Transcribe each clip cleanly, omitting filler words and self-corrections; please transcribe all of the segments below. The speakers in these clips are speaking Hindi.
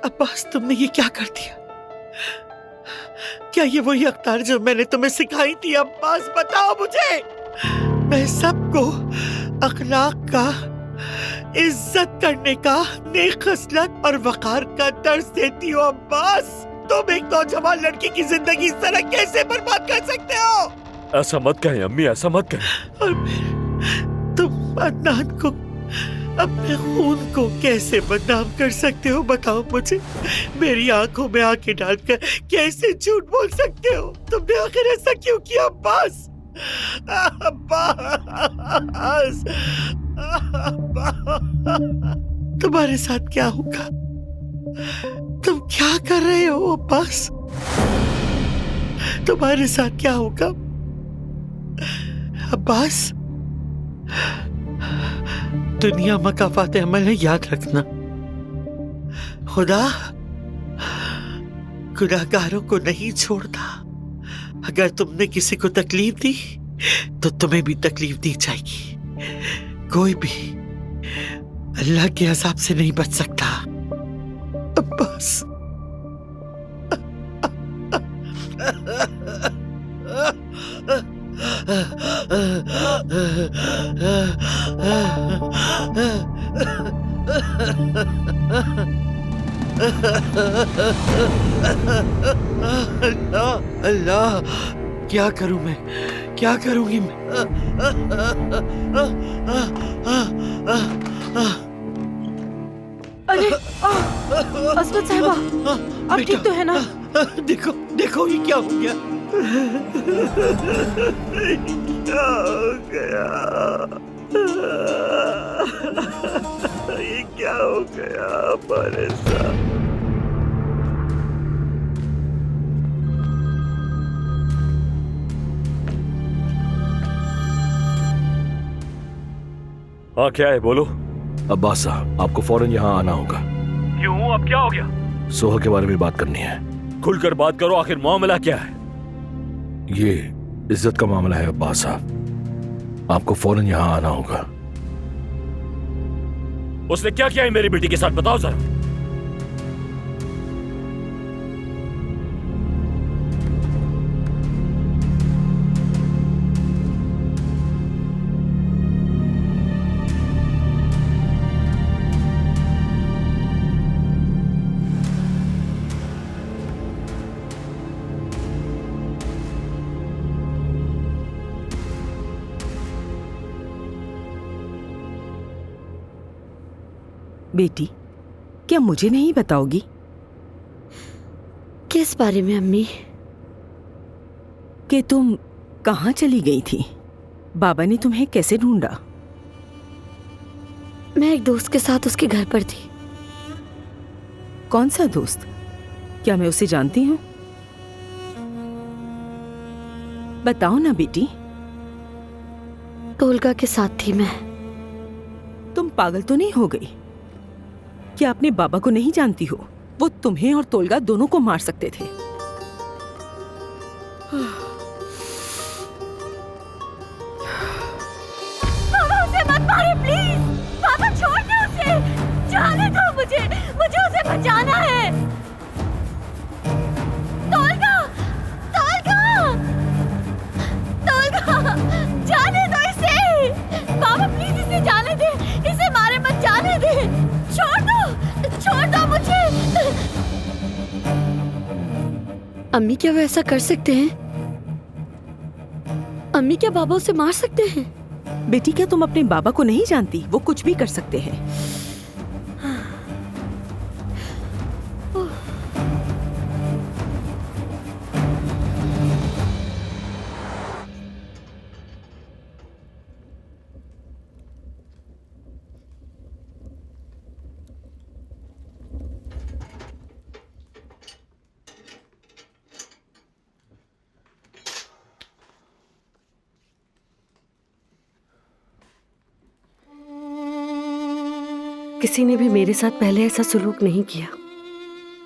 अब्बास, तुमने ये क्या कर दिया? क्या ये वही अख्तार जो मैंने तुम्हें सिखाई थी? अब्बास बताओ मुझे। मैं सबको अखलाक का, इज्जत करने का, नेक खसलत और वकार का दर्स देती हो। अब्बास, तुम एक नौजवान लड़की की जिंदगी इस तरह कैसे बर्बाद कर सकते हो? ऐसा मत कहें अम्मी, ऐसा मत कहें। और फिर तुम अदनान को, अपने खून को कैसे बदनाम कर सकते हो? बताओ मुझे। मेरी आंखों में आंखें डालकर कैसे झूठ बोल सकते हो? तुमने आखिर ऐसा क्यों किया अब्बास? अब्बास, तुम्हारे साथ क्या होगा? तुम क्या कर रहे हो अब्बास? तुम्हारे साथ क्या होगा अब्बास? दुनिया मकाफात अमल है, याद रखना। खुदा गुनाहगारों को नहीं छोड़ता। अगर तुमने किसी को तकलीफ दी तो तुम्हें भी तकलीफ दी जाएगी। कोई भी अल्लाह के अज़ाब से नहीं बच सकता अब्बास। अल्लाह, अल्लाह, क्या करूं मैं? क्या करूंगी मैं? अरे असमत साहिबा, आप ठीक तो है ना? देखो देखो, ये क्या हो गया? क्या हो गया? ये क्या हो गया हमारे साथ? हाँ, क्या है, बोलो। अब्बास साहब, आपको फौरन यहाँ आना होगा। क्यों, अब क्या हो गया? सोहा के बारे में बात करनी है। खुलकर बात करो, आखिर मामला क्या है? ये इज्जत का मामला है अब्बास साहब, आपको फौरन यहाँ आना होगा। उसने क्या किया है मेरी बेटी के साथ, बताओ जरा। बेटी, क्या मुझे नहीं बताओगी? किस बारे में अम्मी? कि तुम कहाँ चली गई थी? बाबा ने तुम्हें कैसे ढूंढा? मैं एक दोस्त के साथ उसके घर पर थी। कौन सा दोस्त? क्या मैं उसे जानती हूँ? बताओ ना बेटी। तोलगा के साथ थी मैं। तुम पागल तो नहीं हो गई? क्या अपने बाबा को नहीं जानती हो? वो तुम्हें और तोलगा दोनों को मार सकते थे। बाबा, उसे मत मारे प्लीज। बाबा, छोड़ दो उसे। जाने दो मुझे उसे बचाना है। तोलगा, तोलगा, तोलगा, जाने दो इसे। बाबा प्लीज, इसे जाने दे। इसे मारे मत, जाने दे। छोड़ दो मुझे। अम्मी, क्या वो ऐसा कर सकते हैं? अम्मी, क्या बाबा उसे मार सकते हैं? बेटी, क्या तुम अपने बाबा को नहीं जानती? वो कुछ भी कर सकते हैं। किसी ने भी मेरे साथ पहले ऐसा सुलूक नहीं किया।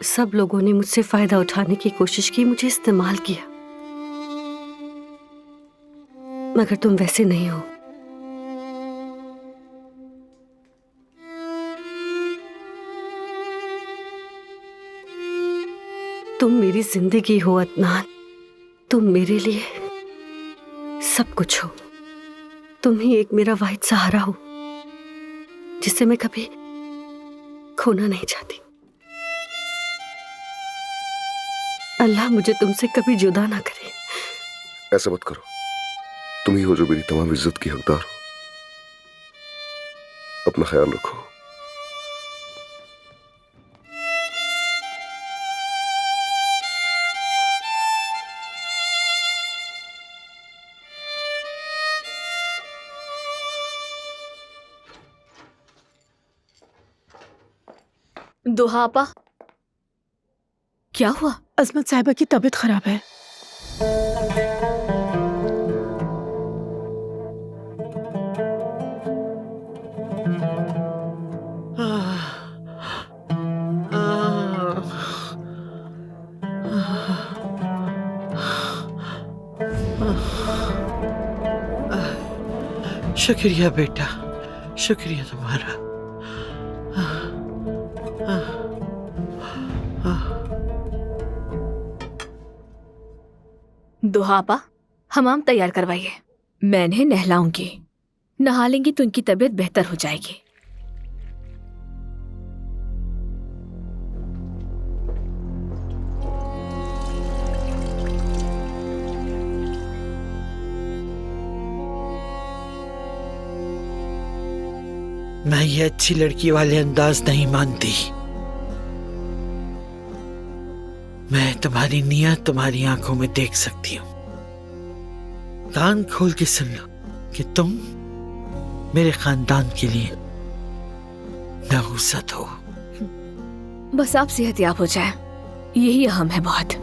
सब लोगों ने मुझसे फायदा उठाने की कोशिश की, मुझे इस्तेमाल किया। मगर तुम वैसे नहीं हो। तुम मेरी जिंदगी हो अदनान, तुम मेरे लिए सब कुछ हो। तुम ही एक मेरा वाहिद सहारा हो जिसे मैं कभी खोना नहीं चाहती। अल्लाह मुझे तुमसे कभी जुदा ना करे। ऐसा मत करो, तुम ही हो जो मेरी तमाम इज्जत की हकदार हो। अपना ख्याल रखो। दुहा आपा, क्या हुआ? अजमत साहिबा की तबीयत खराब है। शुक्रिया बेटा, शुक्रिया तुम्हारा। दुहा आपा, हमाम तैयार करवाइए। मैं इन्हें नहलाऊंगी, नहा लेंगी तो इनकी तबीयत बेहतर हो जाएगी। मैं ये अच्छी लड़की वाले अंदाज नहीं मानती। मैं तुम्हारी नियत तुम्हारी आंखों में देख सकती हूँ। कान खोल के सुन लो कि तुम मेरे खानदान के लिए नहूसत हो। बस आप सेहतयाब हो जाए, यही अहम है बहुत।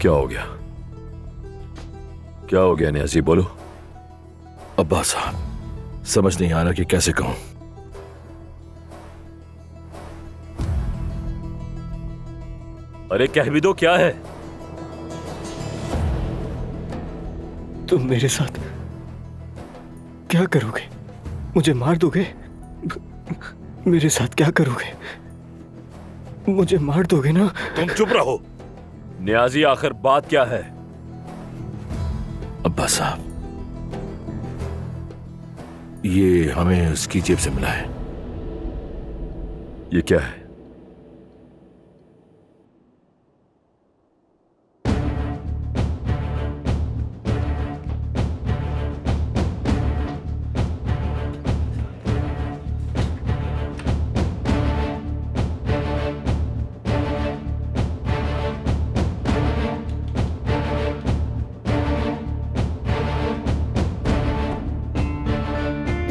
क्या हो गया? क्या हो गया नियाजी, बोलो। अब्बास साहब, समझ नहीं आ रहा कि कैसे कहूं। अरे कह भी दो, क्या है? तुम मेरे साथ क्या करोगे? मुझे मार दोगे? मेरे साथ क्या करोगे? मुझे मार दोगे ना? तुम चुप रहो। नियाजी, आखिर बात क्या है? अब्बास साहब, ये हमें उसकी जेब से मिला है। ये क्या है?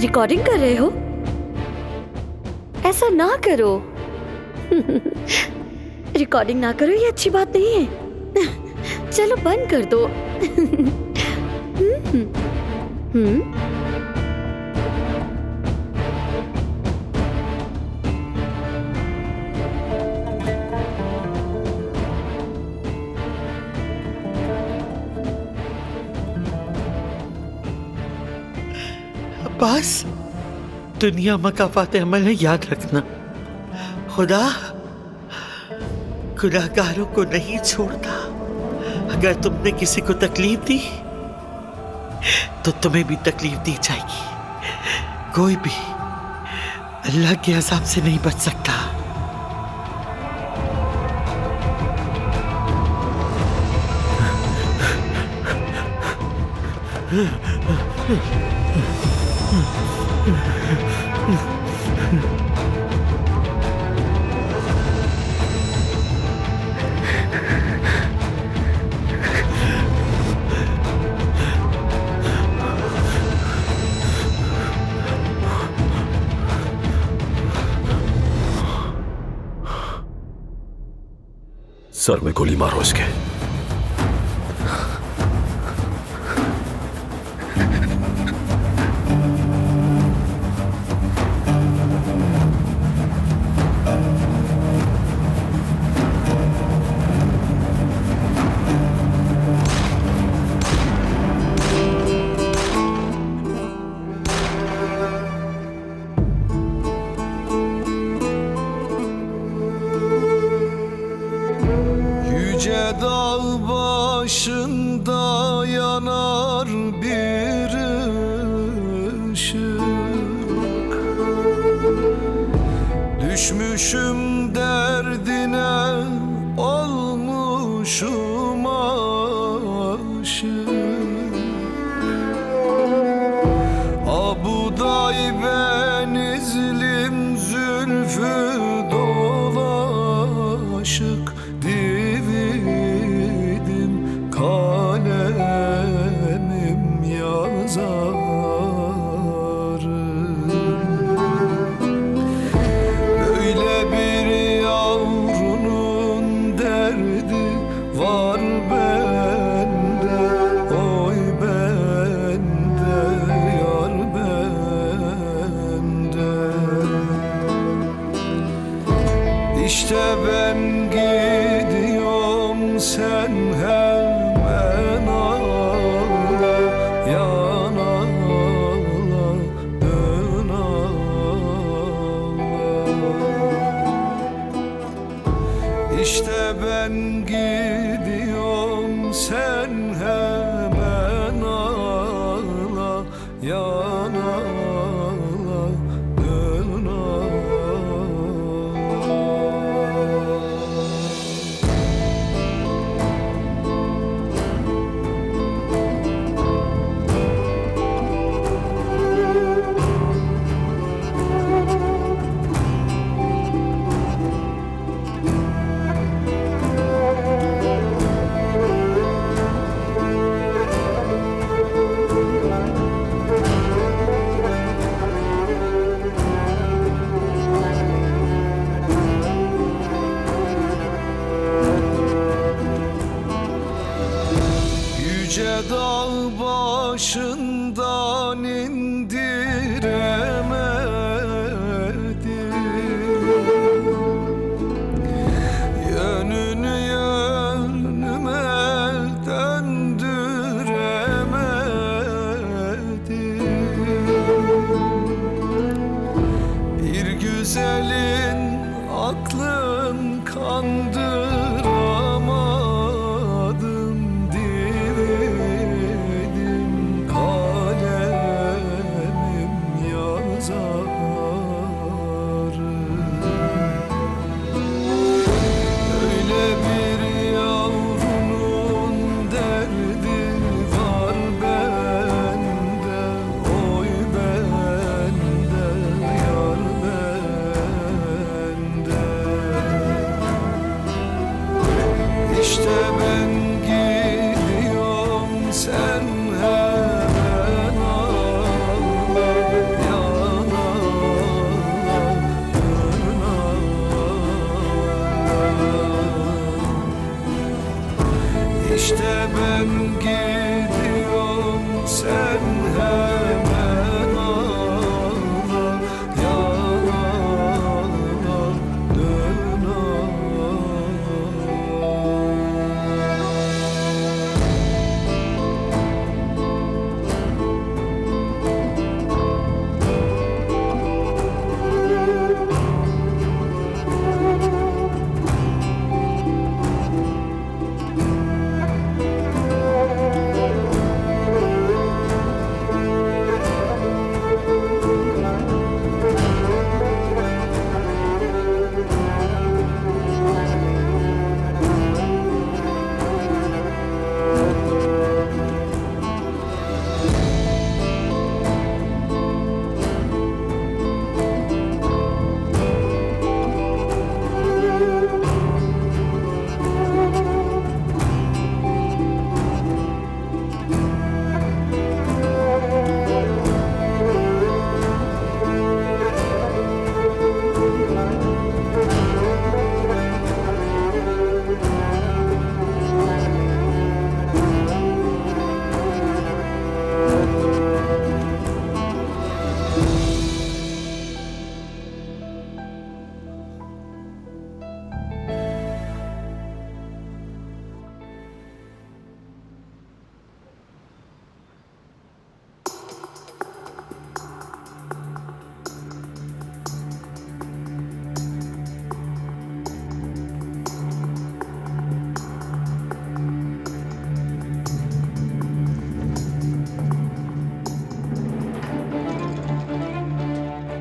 रिकॉर्डिंग कर रहे हो? ऐसा ना करो। रिकॉर्डिंग ना करो, ये अच्छी बात नहीं है। चलो बंद कर दो। अब्बास, दुनिया मकाफात अमल है, याद रखना। खुदा गुनाहगारों को नहीं छोड़ता। अगर तुमने किसी को तकलीफ दी तो तुम्हें भी तकलीफ दी जाएगी। कोई भी अल्लाह के अज़ाब से नहीं बच सकता। सर में गोली मारो इसके। dağ başında yanar bir ışık. Düşmüşüm derdine, olmuşum aşık. Abuday benizlim, zülfü dolaşık. Dividim kalemim yazarım. Böyle bir yavrunun derdi var bende, oy bende, yar bende. İşte ben gidiyorum, sen hemen ağla, yan ağla, dön ağla. İşte ben gidiyorum, sen hemen ağla, yan ağla, dön ağla. Yüce dağ başından indiremedim, yönünü yönüme döndüremedim. Bir güzelin aklın kandıramadım. Dividim kalemim yazarım. Öyle bir yavrunun derdi var bende, oy bende, yar bende.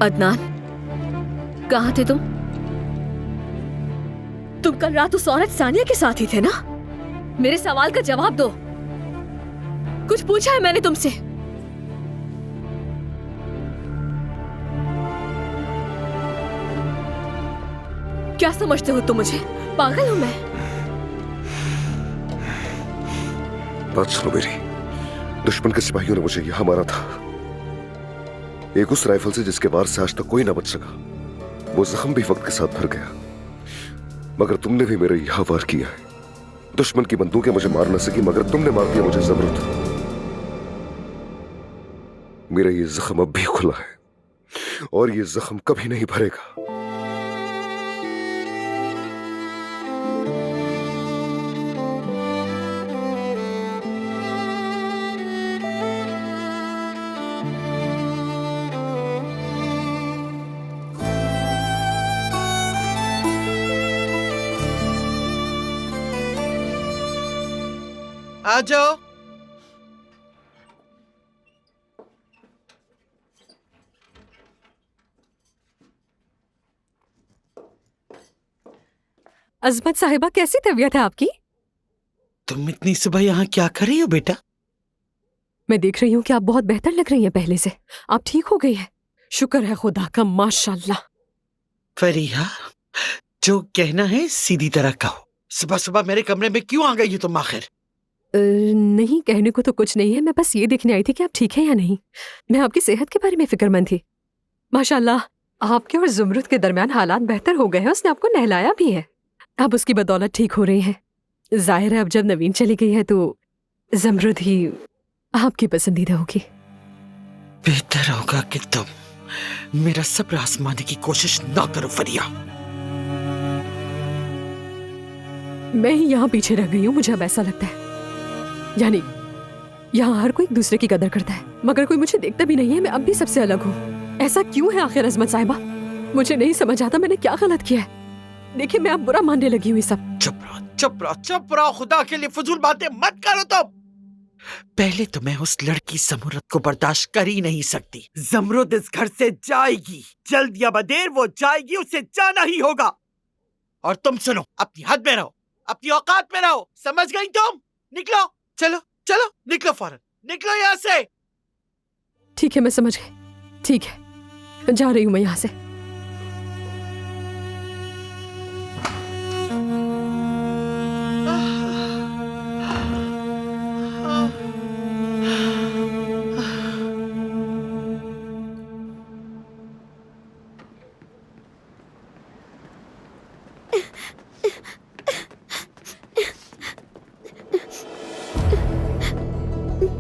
Adnan, कहाँ थे तुम? तुम कल रात उस औरत सानिया के साथ ही थे ना? मेरे सवाल का जवाब दो। कुछ पूछा है मैंने तुमसे? क्या समझते हो तुम मुझे? पागल हूं मैं? बात सुनो मेरी। दुश्मन के सिपाहियों ने मुझे यहां मारा था, एक उस राइफल से जिसके वार से आज तक कोई ना बच सका। वो जख्म भी वक्त के साथ भर गया, मगर तुमने भी मेरे यहां वार किया है। दुश्मन की बंदूकें मुझे मार न सकी, मगर तुमने मार दिया मुझे ज़मरुद। मेरा ये जख्म अब भी खुला है और ये जख्म कभी नहीं भरेगा। आ जाओ। अजमत साहिबा, कैसी तबीयत है आपकी? तुम इतनी सुबह यहाँ क्या कर रही हो बेटा? मैं देख रही हूँ कि आप बहुत बेहतर लग रही हैं पहले से। आप ठीक हो गई हैं। शुक्र है खुदा का, माशाल्लाह। फरीहा, जो कहना है सीधी तरह कहो। सुबह सुबह मेरे कमरे में क्यों आ गई हो तुम आखिर? नहीं, कहने को तो कुछ नहीं है। मैं बस ये देखने आई थी कि आप ठीक है या नहीं। मैं आपकी सेहत के बारे में फिक्रमंद थी। माशाल्लाह, आपके और ज़मरुद के दरमियान हालात बेहतर हो गए हैं। उसने आपको नहलाया भी है। अब उसकी बदौलत ठीक हो रही हैं। जाहिर है अब जब नवीन चली गई है तो ज़मरुद ही आपकी पसंदीदा होगी। बेहतर होगा कि तुम मेरा सब्र आजमाने की कोशिश ना करो फरिया। मैं ही यहाँ पीछे रह गई हूँ, मुझे अब ऐसा लगता है। यानी यहाँ हर कोई एक दूसरे की कदर करता है, मगर कोई मुझे देखता भी नहीं है। मैं अब भी सबसे अलग हूँ। ऐसा क्यों है आखिर अजमत साहिबा? मुझे नहीं समझ आता मैंने क्या गलत किया है। देखिए, मैं अब बुरा मानने लगी हुई सब। चुप रहो, चुप रहो, चुप रहो। खुदा के लिए फजूल बातें मत करो तुम। पहले तो मैं उस लड़की ज़मरुद को बर्दाश्त कर ही नहीं सकती। ज़मरुद इस घर से जाएगी, जल्द या बदेर वो जाएगी, उसे जाना ही होगा। और तुम सुनो, अपनी हद में रहो, अपनी औकात में रहो, समझ गई तुम? निकलो, चलो चलो, निकलो फौरन, निकलो यहाँ से। ठीक है, मैं समझ गई। ठीक है, जा रही हूँ मैं यहाँ से।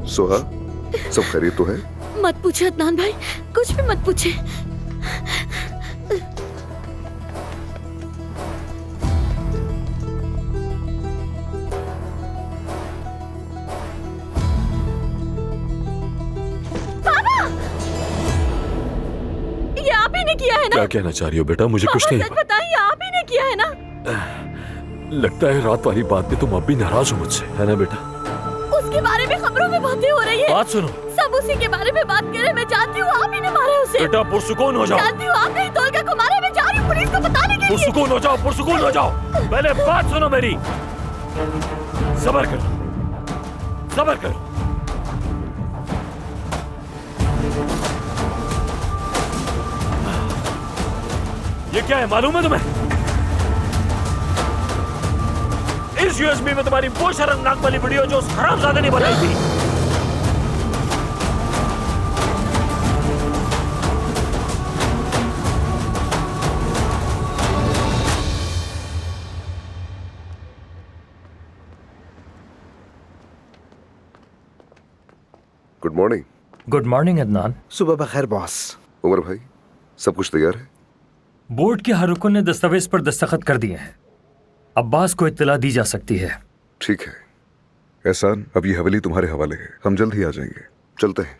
सोहा, सब खैरियत तो है? मत पूछे अदनान भाई, कुछ भी मत पूछे। पापा, ये आप ही ने किया है ना? क्या कहना चाह रही हो बेटा? मुझे कुछ नहीं। सच बताइए, आप ही ने किया है ना? लगता है रात वाली बात पे तुम अब भी नाराज हो मुझसे, है ना बेटा? उसके बारे में खबरों में बातें हो रही है। बात सुनो, सब उसी के बारे में बात कर रहे हैं। मैं जानती हूँ आप ही ने मारा है उसे। बेटा पुरसुकून हो जाओ। जानती हूँ आप नहीं, तोलगा को मारा। मैं जा रही हूँ पुलिस को बताने के लिए। पुरसुकून हो जाओ, पुरसुकून हो जाओ। पहले बात सुनो मेरी। सब्र करो, सब्र करो। ये क्या है मालूम है तुम्हें? इस यूएसबी में तुम्हारी वो शर्मनाक वाली वीडियो जो उस हरामजादे ने बनाई थी। Good morning. Good morning Adnan. सुबह बखैर बॉस। उमर भाई, सब कुछ तैयार है? बोर्ड के हर रुकन ने दस्तावेज पर दस्तखत कर दिए हैं। अब्बास को इत्तला दी जा सकती है। ठीक है एहसान, अब ये हवेली तुम्हारे हवाले है। हम जल्द ही आ जाएंगे। चलते हैं।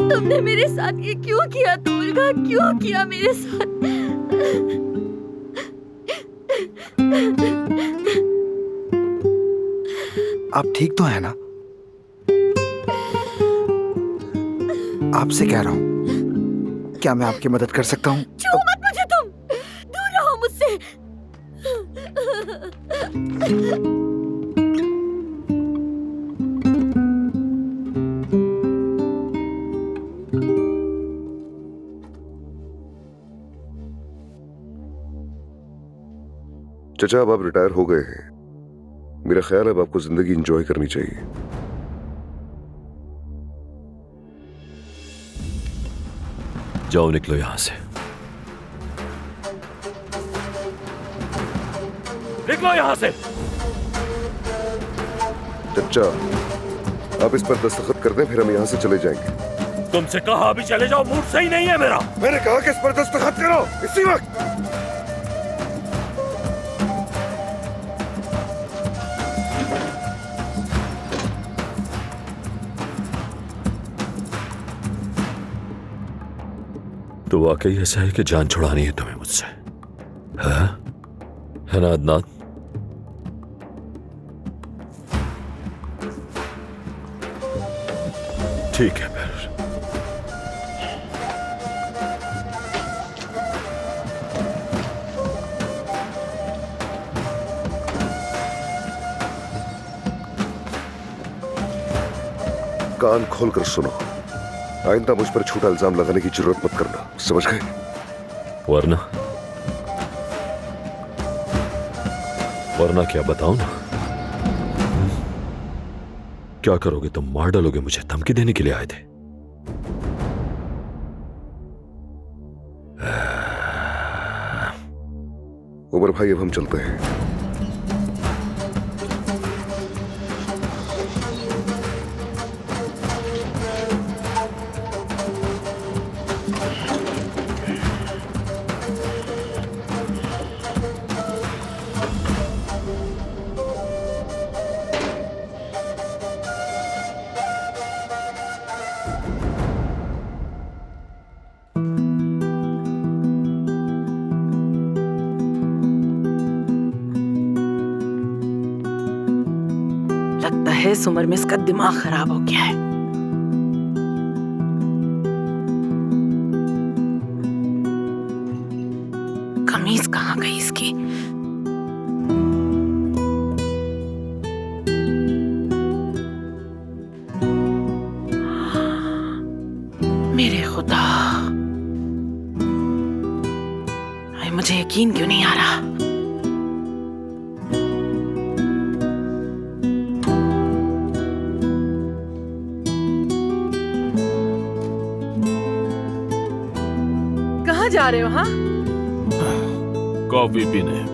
तुमने मेरे साथ ये क्यों किया तोलगा? क्यों किया मेरे साथ? आप ठीक तो है ना? आपसे कह रहा हूँ, क्या मैं आपकी मदद कर सकता हूँ? छू मत मुझे तुम, दूर रहो मुझसे। चचा, अब आप रिटायर हो गए हैं। मेरा ख्याल है अब आपको जिंदगी एंजॉय करनी चाहिए। जाओ, निकलो यहां से, निकलो यहां से। चचा, आप इस पर दस्तखत कर दें, फिर हम यहां से चले जाएंगे। तुमसे कहा अभी चले जाओ, मूड सही नहीं है मेरा। मैंने कहा कि इस पर दस्तखत करो इसी वक्त। तो वाकई ऐसा है कि जान छुड़ानी है तुम्हें मुझसे, है ना अदनान? ठीक है फिर। कान खोलकर सुनो, आइंदा मुझ पर झूठा इल्जाम लगाने की जरूरत मत करना, समझ गए? वरना क्या बताऊं ना? क्या करोगे तुम? मार डालोगे मुझे? धमकी देने के लिए आए थे? उमर भाई, अब हम चलते हैं। लगता है इस उम्र में इसका दिमाग खराब हो गया है। कमीज कहाँ गई इसकी? मेरे खुदा, मुझे यकीन क्यों नहीं आ रहा? जा रहे हो? हाँ, कॉफी पीने।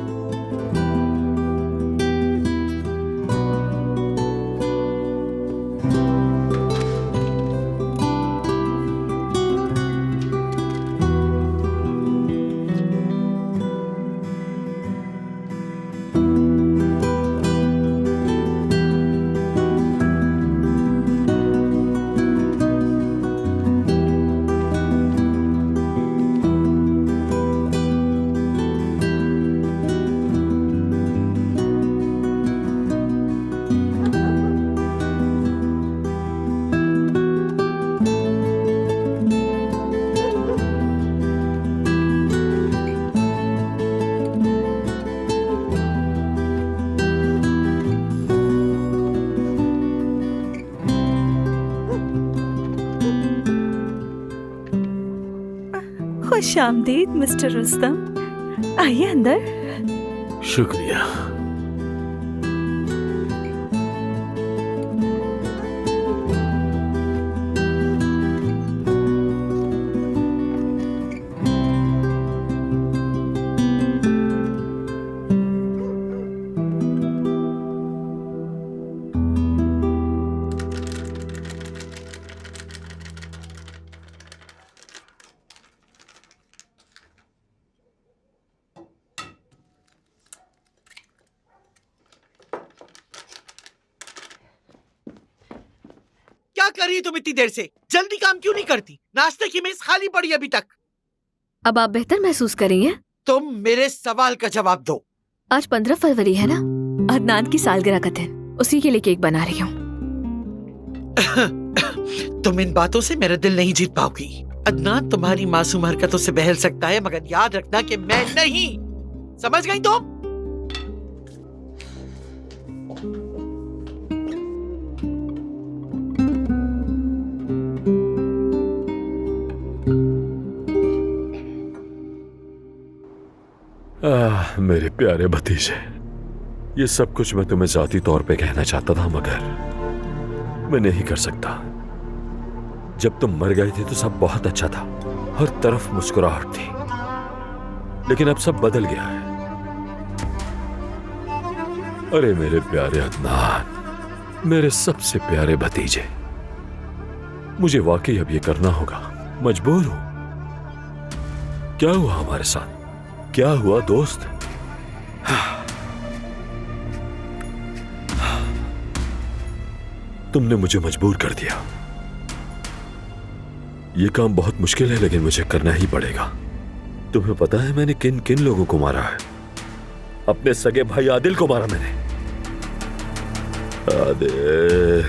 खुश आमदीद मिस्टर रुस्तम, आइए अंदर। शुक्रिया। क्या कर रही तुम इतनी देर से? जल्दी काम क्यों नहीं करती? नाश्ते की मेज खाली पड़ी अभी तक। अब आप बेहतर महसूस करेंगे? तुम मेरे सवाल का जवाब दो। आज 15 फरवरी है ना, अदनान की सालगिरह का दिन, उसी के लिए केक बना रही हूँ। तुम इन बातों से मेरा दिल नहीं जीत पाओगी। अदनान तुम्हारी मासूम हरकतों से बहल सकता है, मगर याद रखना कि मैं नहीं। समझ गई तुम? मेरे प्यारे भतीजे, ये सब कुछ मैं तुम्हें जाती तौर पे कहना चाहता था, मगर मैं नहीं कर सकता। जब तुम मर गए थे तो सब बहुत अच्छा था, हर तरफ मुस्कुराहट थी, लेकिन अब सब बदल गया है। अरे मेरे प्यारे अदनान, मेरे सबसे प्यारे भतीजे, मुझे वाकई अब ये करना होगा, मजबूर हूं। क्या हुआ हमारे साथ? क्या हुआ दोस्त? तुमने मुझे मजबूर कर दिया। यह काम बहुत मुश्किल है, लेकिन मुझे करना ही पड़ेगा। तुम्हें पता है मैंने किन किन लोगों को मारा है? अपने सगे भाई आदिल को मारा मैंने। आदिल,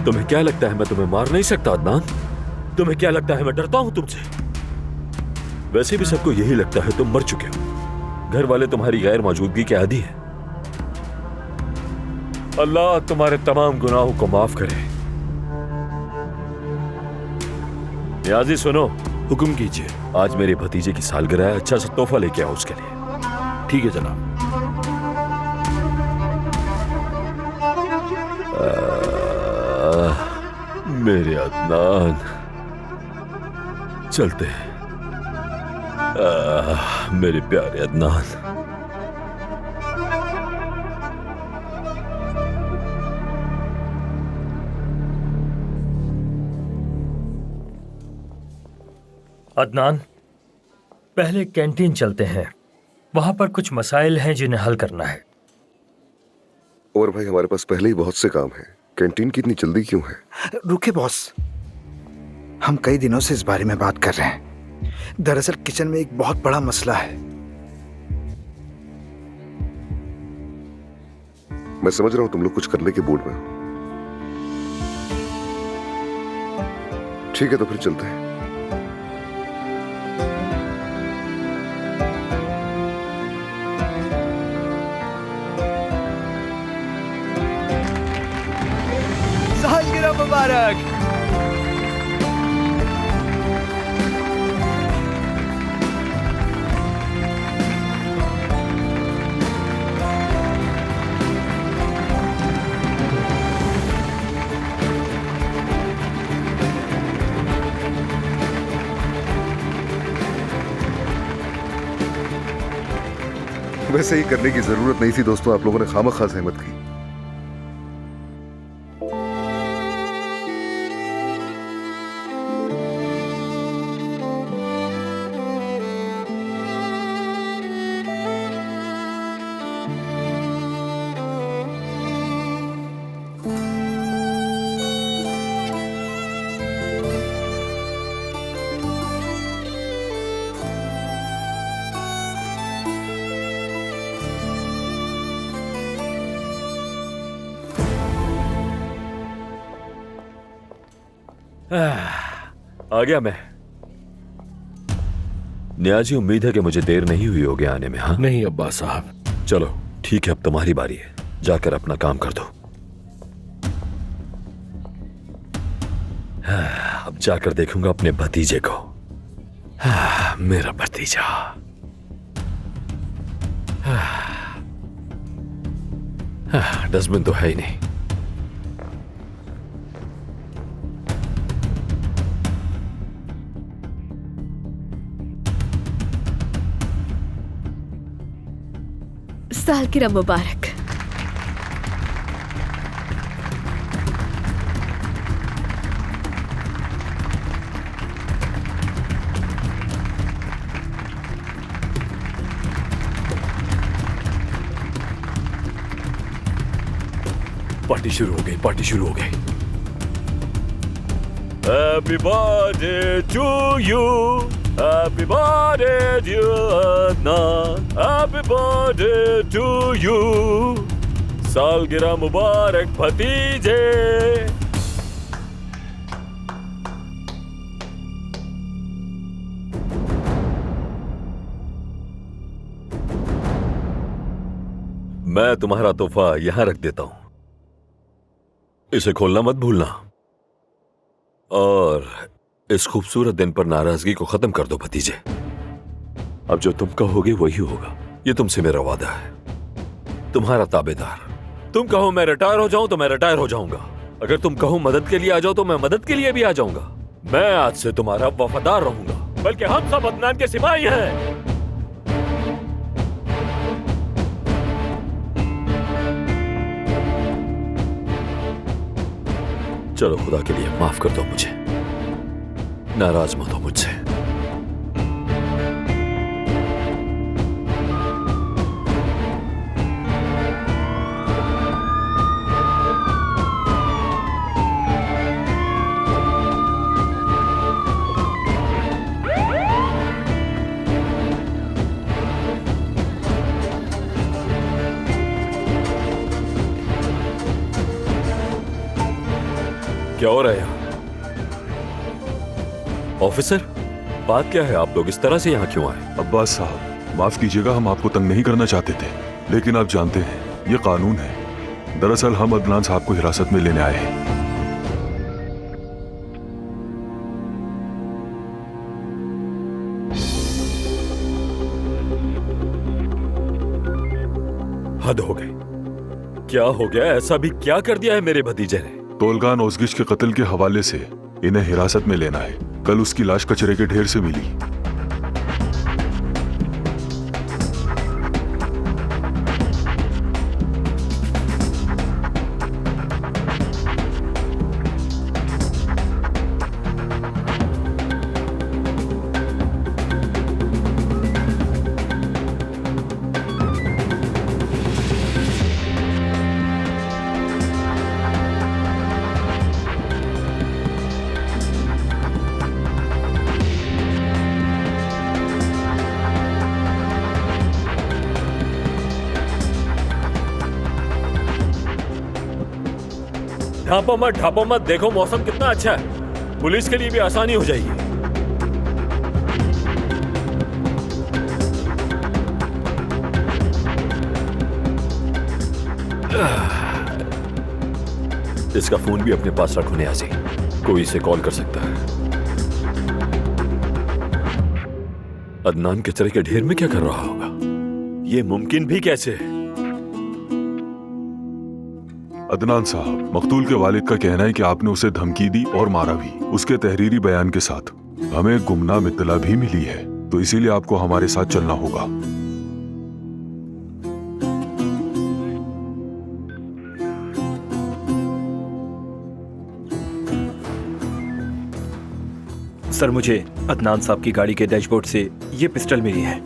तुम्हें क्या लगता है मैं तुम्हें मार नहीं सकता अदनान? तुम्हें क्या लगता है मैं डरता हूं तुमसे? वैसे भी सबको यही लगता है तुम मर चुके हो। घर वाले तुम्हारी गैर मौजूदगी के आदी हैं। अल्लाह तुम्हारे तमाम गुनाहों को माफ करे। नियाजी सुनो, हुक्म कीजिए। आज मेरे भतीजे की सालगिरह है, अच्छा सा तोहफा लेके आओ उसके लिए। ठीक है जनाब। मेरे अदनान, चलते हैं। मेरे प्यारे अदनान, अदनान, पहले कैंटीन चलते हैं, वहां पर कुछ मसाइल हैं जिन्हें हल करना है। और भाई हमारे पास पहले ही बहुत से काम हैं। कैंटीन की इतनी जल्दी क्यों है? रुके बॉस, हम कई दिनों से इस बारे में बात कर रहे हैं। दरअसल किचन में एक बहुत बड़ा मसला है। मैं समझ रहा हूं तुम लोग कुछ करने के मूड में हो। ठीक है तो फिर चलते हैं। सालगिरह मुबारक। वैसे ही करने की जरूरत नहीं थी दोस्तों, आप लोगों ने खामखा सहमत की। आ गया मैं। नियाजी, उम्मीद है कि मुझे देर नहीं हुई होगी आने में। हाँ नहीं अब्बास साहब। चलो ठीक है, अब तुम्हारी बारी है, जाकर अपना काम कर दो। अब जाकर देखूंगा अपने भतीजे को। मेरा भतीजा। डस्टबिन तो है ही नहीं। सालगिरह मुबारक। पार्टी शुरू हो गई, पार्टी शुरू हो गई। Happy birthday to you, Happy birthday dear Adnan, happy birthday to you. सालगिरह मुबारक भतीजे। मैं तुम्हारा तोहफा यहां रख देता हूं, इसे खोलना मत भूलना। और इस खूबसूरत दिन पर नाराजगी को खत्म कर दो भतीजे। अब जो तुम कहोगे वही होगा, ये तुमसे मेरा वादा है। तुम्हारा ताबेदार। तुम कहो मैं रिटायर हो जाऊं तो मैं रिटायर हो जाऊंगा। अगर तुम कहो मदद के लिए आ जाओ तो मैं मदद के लिए भी आ जाऊंगा। मैं आज से तुम्हारा वफादार रहूंगा, बल्कि हम सब अदनान के सिपाही हैं। चलो खुदा के लिए माफ कर दो मुझे, नाराज मत हो मुझसे। क्या हो रहा है यहाँ? ऑफिसर, बात क्या है? आप लोग इस तरह से यहाँ क्यों आए? अब्बास साहब, माफ कीजिएगा, हम आपको तंग नहीं करना चाहते थे, लेकिन आप जानते हैं ये कानून है। दरअसल हम अदनान साहब को हिरासत में लेने आए हैं। हद हो गई। क्या हो गया? ऐसा भी क्या कर दिया है मेरे भतीजे ने? तोलगान ओज़गिश के कत्ल के हवाले से इन्हें हिरासत में लेना है। कल उसकी लाश कचरे के ढेर से मिली। ढापो मत, देखो मौसम कितना अच्छा है, पुलिस के लिए भी आसानी हो जाएगी। इसका फोन भी अपने पास रखो नियाज़ी, कोई इसे कॉल कर सकता है। अदनान कचरे के ढेर में क्या कर रहा होगा? ये मुमकिन भी कैसे है? अदनान साहब, मकतूल के वालिद का कहना है कि आपने उसे धमकी दी और मारा भी, उसके तहरीरी बयान के साथ। हमें गुमनाम इत्तला भी मिली है, तो इसीलिए आपको हमारे साथ चलना होगा। सर, मुझे अदनान साहब की गाड़ी के डैशबोर्ड से ये पिस्टल मिली है।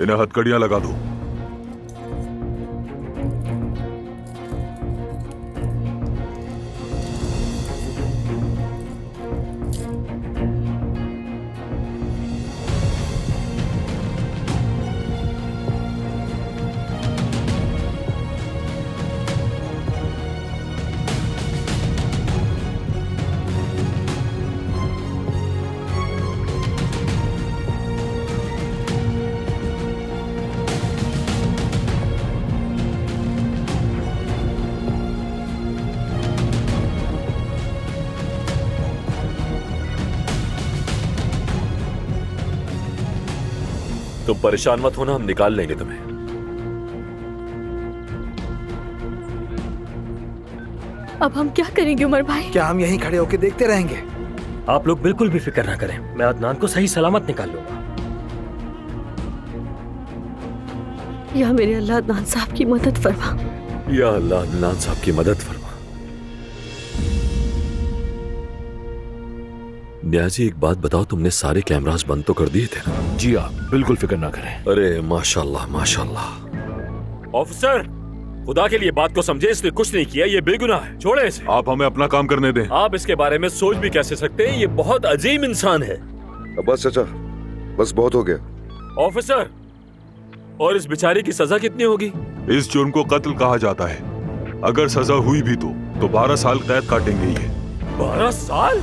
इन्हें हथकड़ियां लगा दो। तुम परेशान मत होना, हम निकाल लेंगे तुम्हें। अब हम क्या करेंगे उमर भाई? क्या हम यहीं खड़े होकर देखते रहेंगे? आप लोग बिल्कुल भी फिक्र ना करें, मैं अदनान को सही सलामत निकाल लूंगा। या मेरे अल्लाह अदनान साहब की मदद फरमा। या अल्लाह अदनान साहब की मदद फरमा। न्याजी एक बात बताओ, तुमने सारे कैमरास बंद तो कर दिए थे ना? जी आप बिल्कुल फिक्र ना करें। अरे माशाल्लाह माशाल्लाह। ऑफिसर, खुदा के लिए बात को समझे, इसने कुछ नहीं किया, ये बेगुनाह है, छोड़े इसे। आप हमें अपना काम करने दें। आप इसके बारे में सोच भी कैसे सकते हैं, ये बहुत अजीम इंसान है। अब्बास चाचा, बस बहुत हो गया। ऑफिसर, और इस बेचारे की सजा कितनी होगी? इस जुर्म को कत्ल कहा जाता है। अगर सजा हुई भी तो 12 साल कैद काटेंगे ये। 12 साल?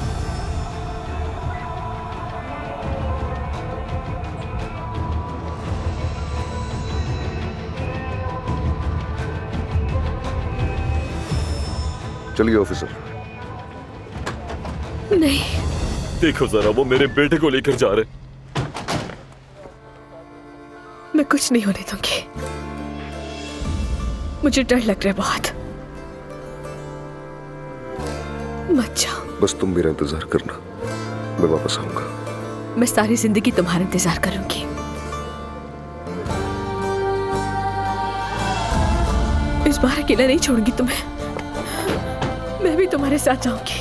चलिए ऑफिसर। नहीं, देखो जरा, वो मेरे बेटे को लेकर जा रहे। मैं कुछ नहीं होने दूंगी। मुझे डर लग रहा है बहुत। मत जाओ। बस तुम मेरा इंतजार करना, मैं वापस आऊंगा। मैं सारी जिंदगी तुम्हारा इंतजार करूंगी। इस बार अकेला नहीं छोड़ूंगी तुम्हें, मैं भी तुम्हारे साथ जाऊंगी।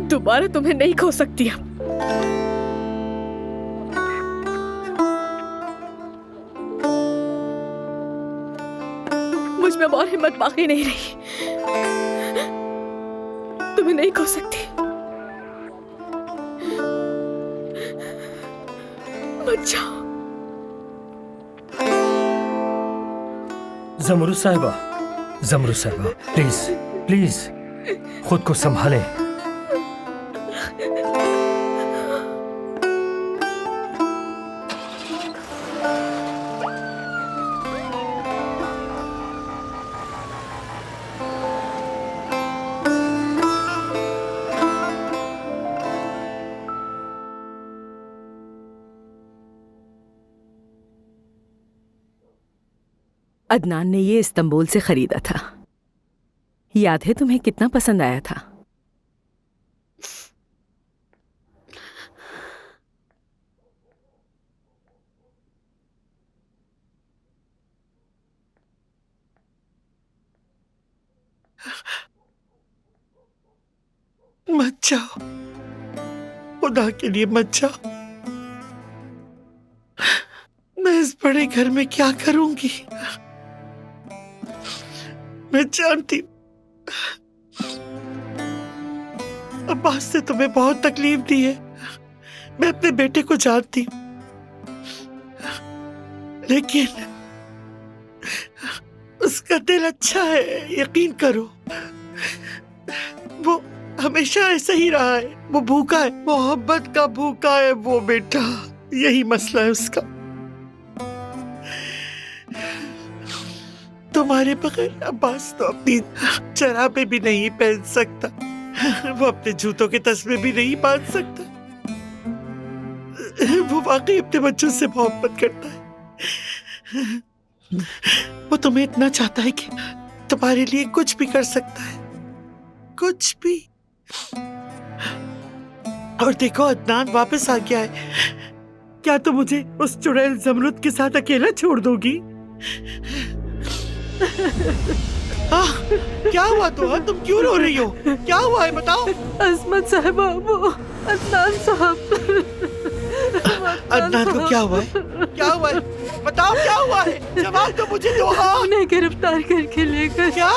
दोबारा तुम्हें नहीं खो सकती हम। मुझ में और हिम्मत बाकी नहीं रही, तुम्हें नहीं खो सकती। मत जाओ। जमरुद साहिबा, प्लीज प्लीज खुद को संभालें। अदनान ने ये इस्तांबुल से खरीदा था। याद है तुम्हें कितना पसंद आया था? मत जाओ, खुदा के लिए मत जाओ। मैं इस बड़े घर में क्या करूंगी? मैं जानती हूं अब्बास ने तुम्हें बहुत तकलीफ दी है, मैं अपने बेटे को जानती हूं, लेकिन उसका दिल अच्छा है, यकीन करो। वो हमेशा ऐसा ही रहा है, वो भूखा है, मोहब्बत का भूखा है वो बेटा, यही मसला है उसका। तुम्हारे बगैर अब्बास तो अपनी चराबे भी नहीं पहन सकता, वो अपने जूतों के तस्मे भी नहीं बांध सकता। वो वाकई अपने बच्चों से मोहब्बत करता है। वो तुम्हें इतना चाहता है कि तुम्हारे लिए कुछ भी कर सकता है, कुछ भी। और देखो अदनान वापस आ गया है, क्या तुम मुझे उस चुड़ैल जमरुद के साथ अकेला छोड़ दोगी? क्या हुआ तुम क्यों रो रही हो? क्या हुआ है बताओ। अजमत साहिबा, वो अदनान साहब। अदनान को क्या हुआ है? क्या हुआ है? बताओ क्या हुआ है, जवाब तो मुझे दो। हाँ, उन्हें गिरफ्तार करके लेकर। क्या?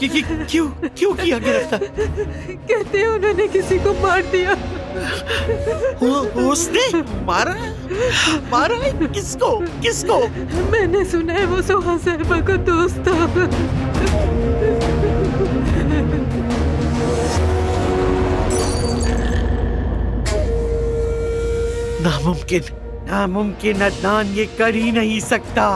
क्यों किया गिरफ्तार? कहते हैं उन्होंने किसी को मार दिया। उसने मारा है? किसको? मैंने सुना है वो सोहा साहिबा का दोस्त था। नामुमकिन अदनान, ये कर ही नहीं सकता।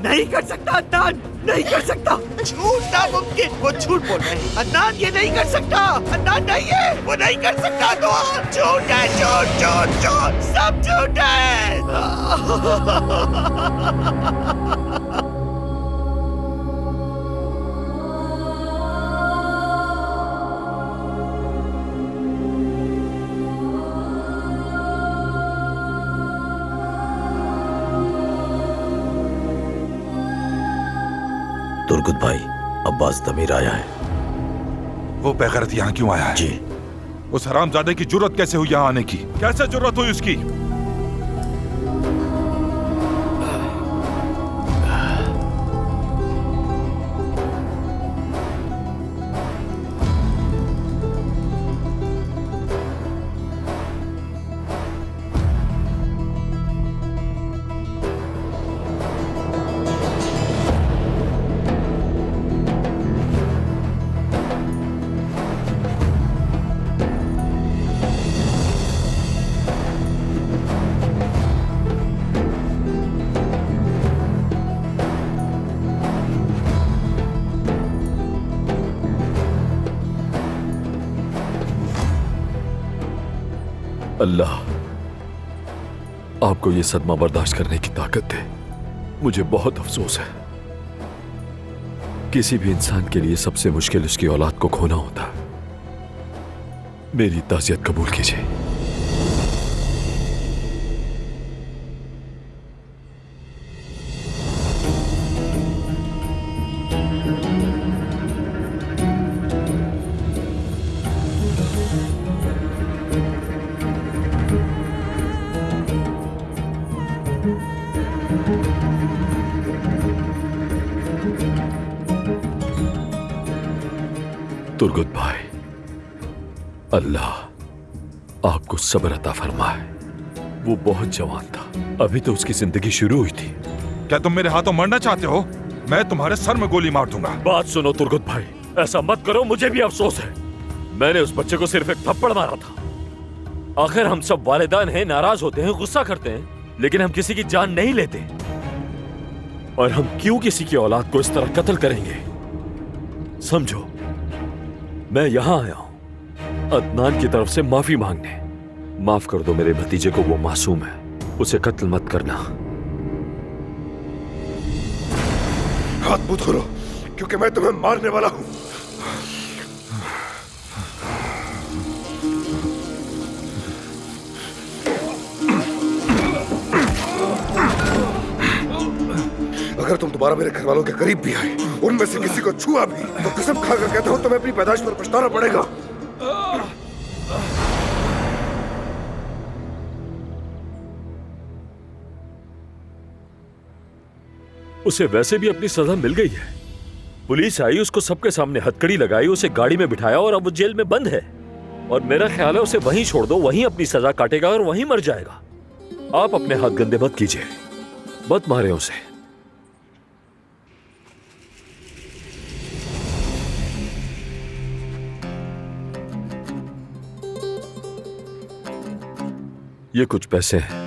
नहीं कर सकता अदनान, नहीं कर सकता। झूठ नामुमकिन, वो झूठ बोल रहे हैं। अदनान ये नहीं कर सकता, अदनान नहीं है, वो नहीं कर सकता। तो झूठ है, झूठ झूठ झूठ, सब झूठ है। तुर्गुत भाई, अब्बास दमीर आया है। वो बेगैरत यहाँ क्यों आया है? जी। उस हरामजादे की जुर्रत कैसे हुई यहाँ आने की? कैसे जुर्रत हुई उसकी? अल्लाह आपको ये सदमा बर्दाश्त करने की ताकत दे। मुझे बहुत अफसोस है। किसी भी इंसान के लिए सबसे मुश्किल उसकी औलाद को खोना होता है। मेरी ताज़ियत कबूल कीजिए। तुर्गुत भाई, अल्लाह आपको सब्र अता फरमाए। वो बहुत जवान था, अभी तो उसकी जिंदगी शुरू हुई थी। क्या तुम मेरे हाथों मरना चाहते हो? मैं तुम्हारे सर में गोली मार दूंगा। बात सुनो तुर्गुत भाई, ऐसा मत करो, मुझे भी अफसोस है। मैंने उस बच्चे को सिर्फ एक थप्पड़ मारा था। आखिर हम सब वालिदान हैं, नाराज होते हैं, गुस्सा करते हैं, लेकिन हम किसी की जान नहीं लेते। और हम क्यों किसी की औलाद को इस तरह कत्ल करेंगे? समझो, मैं यहां आया हूं अदनान की तरफ से माफी मांगने। माफ कर दो मेरे भतीजे को, वो मासूम है, उसे कत्ल मत करना। हाथ मुंह धो लो, क्योंकि मैं तुम्हें मारने वाला हूं। अगर तुम दोबारा मेरे घर वालों के करीब भी आए, उनमें से किसी को छुआ भी, तो कसम खाकर कहता हूं तुम्हें अपनी पैदाइश पर पछताना पड़ेगा। उसे वैसे भी अपनी सजा मिल गई है। पुलिस आई, उसको सबके सामने हथकड़ी लगाई, उसे गाड़ी में बिठाया और अब वो जेल में बंद है। और मेरा ख्याल है उसे वहीं छोड़ दो, वहीं अपनी सजा काटेगा और वहीं मर जाएगा। आप अपने हाथ गंदे मत कीजिए, मत मारे उसे। ये कुछ पैसे हैं।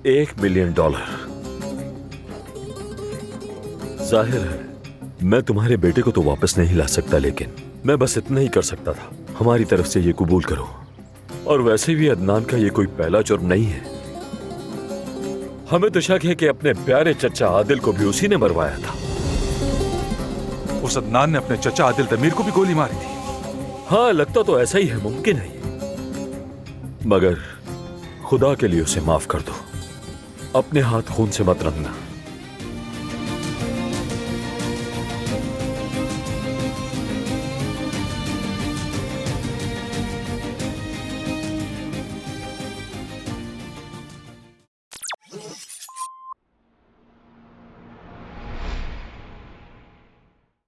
$1 मिलियन। जाहिर है मैं तुम्हारे बेटे को तो वापस नहीं ला सकता, लेकिन मैं बस इतना ही कर सकता था। हमारी तरफ से ये कबूल करो। और वैसे भी अदनान का ये कोई पहला जुर्म नहीं है। हमें तो शक है कि अपने प्यारे चचा आदिल को भी उसी ने मरवाया था। उस अदनान ने अपने चचा आदिल दमीर को भी गोली मारी थी। हाँ, लगता तो ऐसा ही है, मुमकिन है। मगर खुदा के लिए उसे माफ कर दो, अपने हाथ खून से मत रंगना।